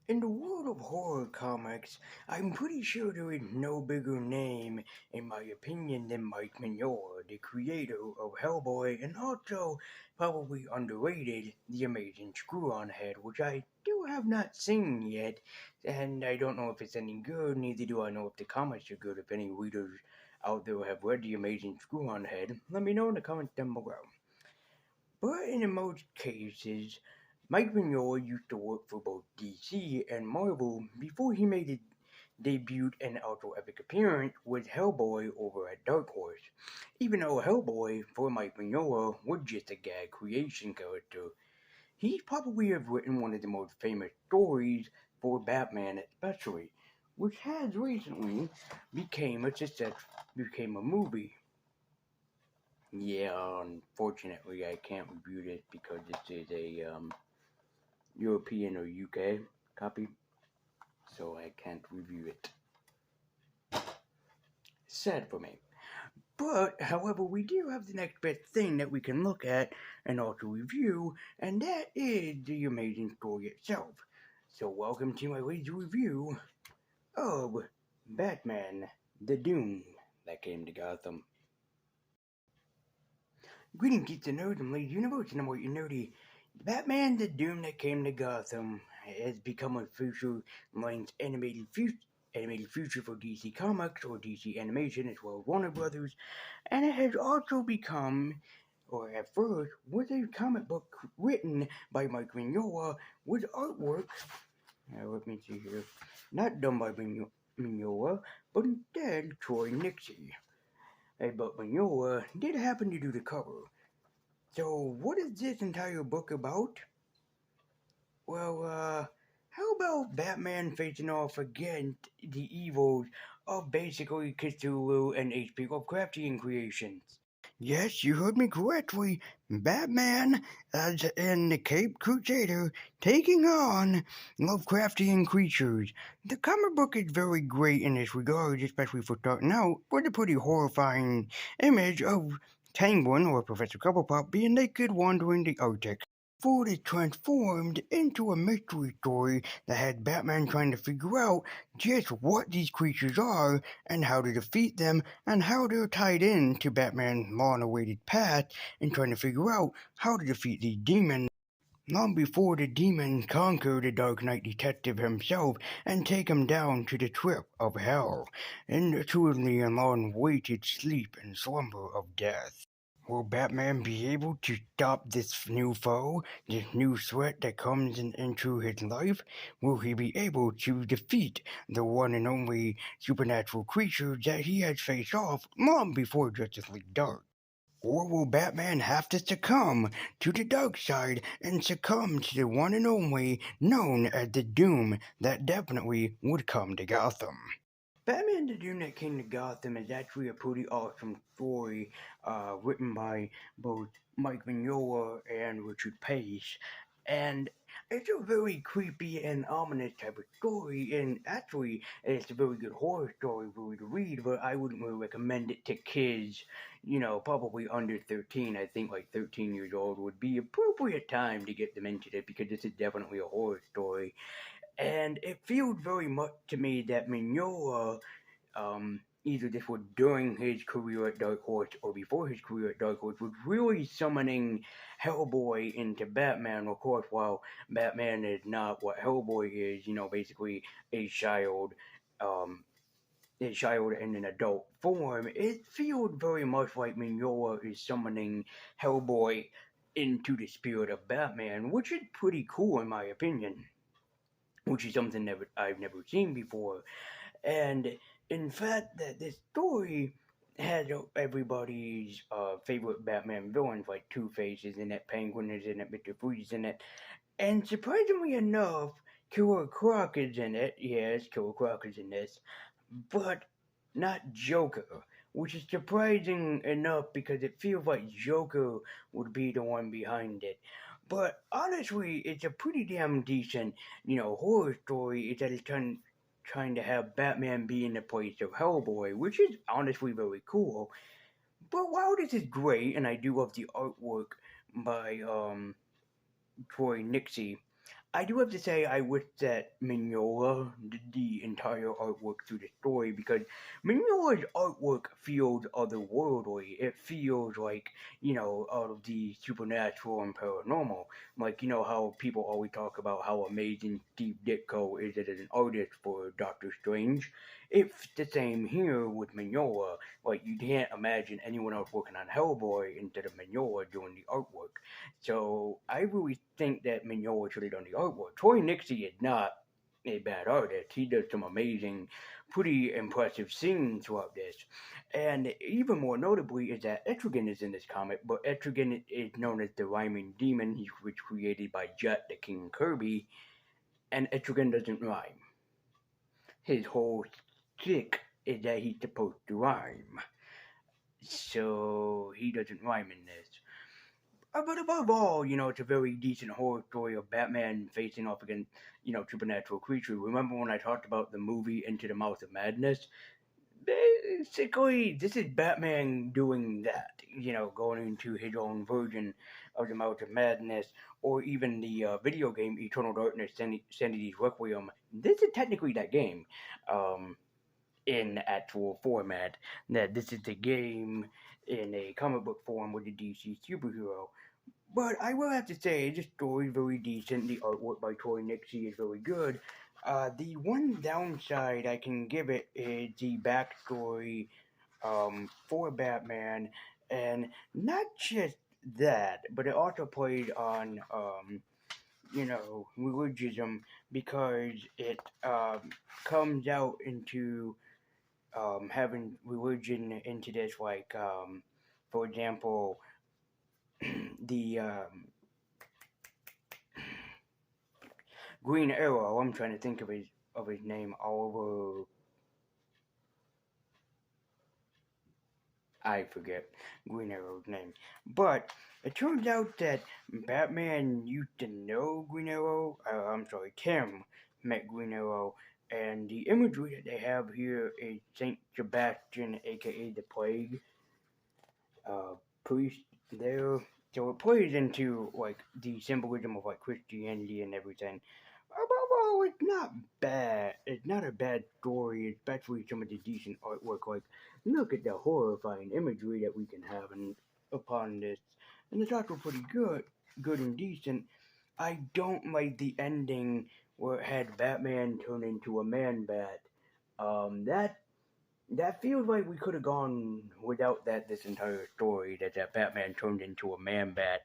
In the world of horror comics, I'm pretty sure there is no bigger name, in my opinion, than Mike Mignola, the creator of Hellboy, and also probably underrated, The Amazing Screw-On Head, which I do have not seen yet, and I don't know if it's any good, neither do I know if the comics are good. If any readers out there have read The Amazing Screw-On Head, let me know in the comments down below. But in most cases, Mike Mignola used to work for both DC and Marvel before he made his debut and also epic appearance with Hellboy over at Dark Horse. Even though Hellboy, for Mike Mignola, was just a gag creation character, he probably have written one of the most famous stories for Batman especially, which has recently became a success, became a movie. Yeah, unfortunately, I can't review this because this is a European or UK copy, so I can't review it. Sad for me. But, however, we do have the next best thing that we can look at and also review, and that is the amazing story itself. So, welcome to my latest review of Batman the Doom that came to Gotham. Greetings, geeks and nerds, and ladies universe, and I'm what you nerdy. Batman the Doom that came to Gotham has become a future-length animated future for DC Comics or DC Animation as well as Warner Brothers, and it has also become, or at first, was a comic book written by Mike Mignola with artwork. Let me see here, not done by Mignola, but instead Troy Nixie. But Mignola did happen to do the cover. So, what is this entire book about? Well, how about Batman facing off against the evils of basically Cthulhu and H.P. Lovecraftian creations? Yes, you heard me correctly. Batman, as in the Cape Crusader, taking on Lovecraftian creatures. The comic book is very great in this regard, especially for starting out with a pretty horrifying image of Penguin or Professor Cobblepot being naked wandering the Arctic. Ford is transformed into a mystery story that has Batman trying to figure out just what these creatures are and how to defeat them and how they're tied in to Batman's long-awaited path in trying to figure out how to defeat these demons long before the demons conquer the Dark Knight detective himself and take him down to the trip of hell, into the long-awaited sleep and slumber of death. Will Batman be able to stop this new foe, this new threat that comes into his life? Will he be able to defeat the one and only supernatural creature that he has faced off long before Justice League Dark? Or will Batman have to succumb to the dark side and succumb to the one and only known as the Doom that definitely would come to Gotham? Batman the Doom that came to Gotham is actually a pretty awesome story written by both Mike Mignola and Richard Pace. And it's a very creepy and ominous type of story, and actually, it's a very good horror story for you to read, but I wouldn't really recommend it to kids, probably under 13. I think like 13 years old would be appropriate time to get them into it because this is definitely a horror story. And it feels very much to me that Mignola, either this was during his career at Dark Horse or before his career at Dark Horse, was really summoning Hellboy into Batman. Of course, while Batman is not what Hellboy is, basically a child, um, a child in an adult form, it feels very much like Mignola is summoning Hellboy into the spirit of Batman, which is pretty cool in my opinion, which is something that I've never seen before. And in fact, that this story has everybody's favorite Batman villains, like Two Faces in it, Penguin is in it, Mr. Freeze in it, and surprisingly enough, Killer Croc is in it. Yes, Killer Croc is in this, but not Joker, which is surprising enough because it feels like Joker would be the one behind it. But honestly, it's a pretty damn decent, horror story. It's that it's trying to have Batman be in the place of Hellboy, which is honestly very cool. But while this is great, and I do love the artwork by Troy Nixie, I do have to say I wish that Mignola did the entire artwork through the story because Mignola's artwork feels otherworldly. It feels like, out of the supernatural and paranormal. Like, how people always talk about how amazing Steve Ditko is as an artist for Doctor Strange. It's the same here with Mignola. Like, you can't imagine anyone else working on Hellboy instead of Mignola doing the artwork. So I really think that Mignola should have done the artwork. Troy Nixie is not a bad artist. He does some amazing, pretty impressive scenes throughout this. And even more notably is that Etrigan is in this comic, but Etrigan is known as the Rhyming Demon. He was created by Jet the King Kirby, and Etrigan doesn't rhyme. His whole stick is that he's supposed to rhyme. So he doesn't rhyme in this. But above all, it's a very decent horror story of Batman facing off against, supernatural creatures. Remember when I talked about the movie Into the Mouth of Madness? Basically, this is Batman doing that, going into his own version of the Mouth of Madness, or even the video game Eternal Darkness, Sanity's Requiem. This is technically that game. In actual format, that this is the game in a comic book form with a DC superhero. But I will have to say, the story is very decent. The artwork by Troy Nixie is very good. The one downside I can give it is the backstory for Batman, and not just that, but it also played on, religion because it comes out into having religion into this, like, for example, the Green Arrow. I'm trying to think of his name. Oliver. I forget Green Arrow's name. But it turns out that Batman used to know Green Arrow. I'm sorry, Tim met Green Arrow, and the imagery that they have here is Saint Sebastian, aka the Plague priest there. So it plays into like the symbolism of like Christianity and everything. Above all, it's not bad. It's not a bad story, especially some of the decent artwork. Like, look at the horrifying imagery that we can have upon this, and it's also pretty good and decent. I don't like the ending where it had Batman turn into a man bat. That feels like we could have gone without that this entire story. That Batman turned into a man bat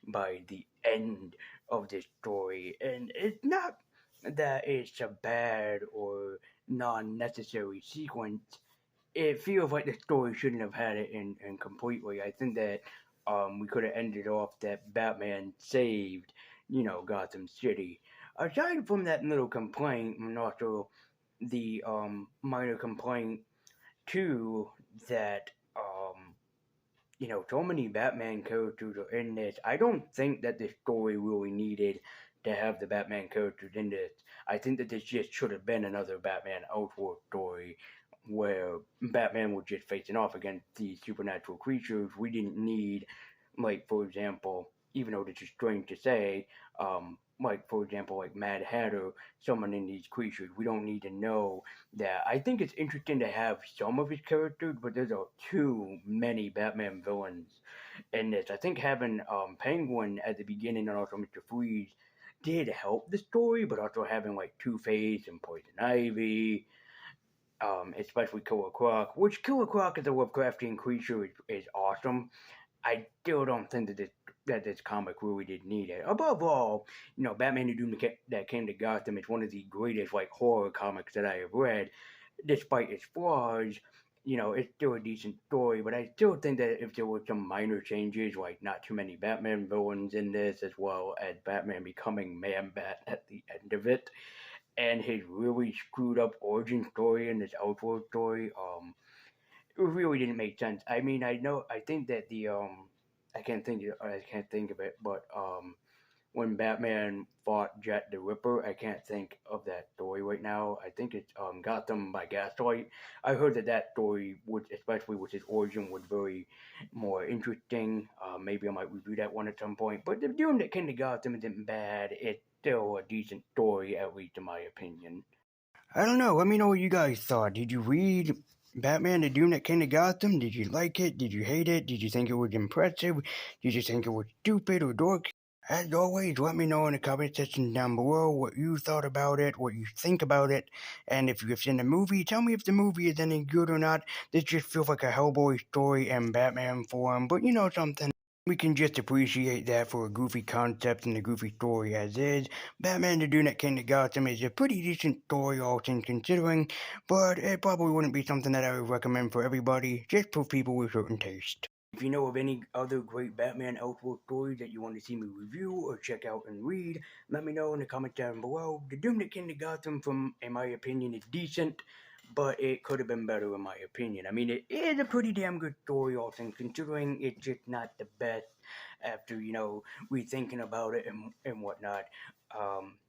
by the end of this story. And it's not that it's a bad or non-necessary sequence. It feels like the story shouldn't have had it in completely. I think that we could have ended off that Batman saved, Gotham City. Aside from that little complaint, and also the minor complaint too, that so many Batman characters are in this. I don't think that the story really needed to have the Batman characters in this. I think that this just should have been another Batman Outworld story where Batman was just facing off against these supernatural creatures. We didn't need, like, for example, even though this is strange to say, like, for example, like Mad Hatter summoning these creatures. We don't need to know that. I think it's interesting to have some of his characters, but there's too many Batman villains in this. I think having Penguin at the beginning and also Mr. Freeze did help the story, but also having like Two Face and Poison Ivy, especially Killer Croc, which Killer Croc as a Lovecraftian creature is awesome. I still don't think that this comic really did need it. Above all, Batman the Doom that came to Gotham is one of the greatest like horror comics that I have read. Despite its flaws, it's still a decent story. But I still think that if there were some minor changes, like not too many Batman villains in this, as well as Batman becoming Man Bat at the end of it, and his really screwed up origin story in this Outworld story, it really didn't make sense. I mean, I think that I can't think of it, but when Batman fought Jet the Ripper, I can't think of that story right now. I think it's Gotham by Gaslight. I heard that story, would, especially with his origin, was very more interesting. Maybe I might review that one at some point. But the Doom that came to Gotham isn't bad. still a decent story, at least in my opinion. I don't know. Let me know what you guys thought. Did you read Batman the Doom That Came to Gotham? Did you like it? Did you hate it? Did you think it was impressive? Did you think it was stupid or dorky? As always, let me know in the comment section down below what you thought about it, what you think about it, and if you've seen the movie, tell me if the movie is any good or not. This just feels like a Hellboy story in Batman form, but you know something? We can just appreciate that for a goofy concept and a goofy story as is. Batman the Doom That Came to Gotham is a pretty decent story, all things considering, but it probably wouldn't be something that I would recommend for everybody, just for people with certain taste. If you know of any other great Batman Elseworld stories that you want to see me review or check out and read, let me know in the comments down below. The Doom That Came to Gotham, from in my opinion, is decent, but it could have been better in my opinion. I mean, it is a pretty damn good story, all things considering. It's just not the best after rethinking about it and whatnot.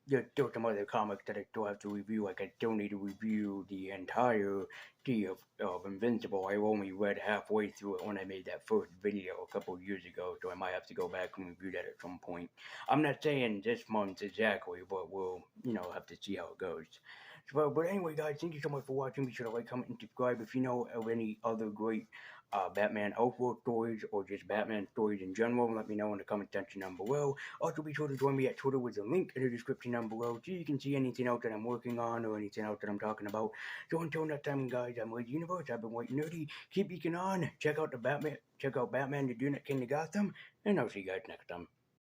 There's still some other comics that I still have to review. Like I still need to review the entirety of Invincible. I only read halfway through it when I made that first video a couple of years ago, so I might have to go back and review that at some point. I'm not saying this month exactly, but we'll have to see how it goes. But anyway, guys, thank you so much for watching. Be sure to like, comment, and subscribe if you know of any other great Batman Elseworld stories or just Batman stories in general. Let me know in the comment section down below. Also, be sure to join me at Twitter with a link in the description down below so you can see anything else that I'm working on or anything else that I'm talking about. So until next time, guys, I'm Lazy Universe. I've been White Nerdy. Keep geeking on. Check out Batman the Doom That Came to Gotham, and I'll see you guys next time.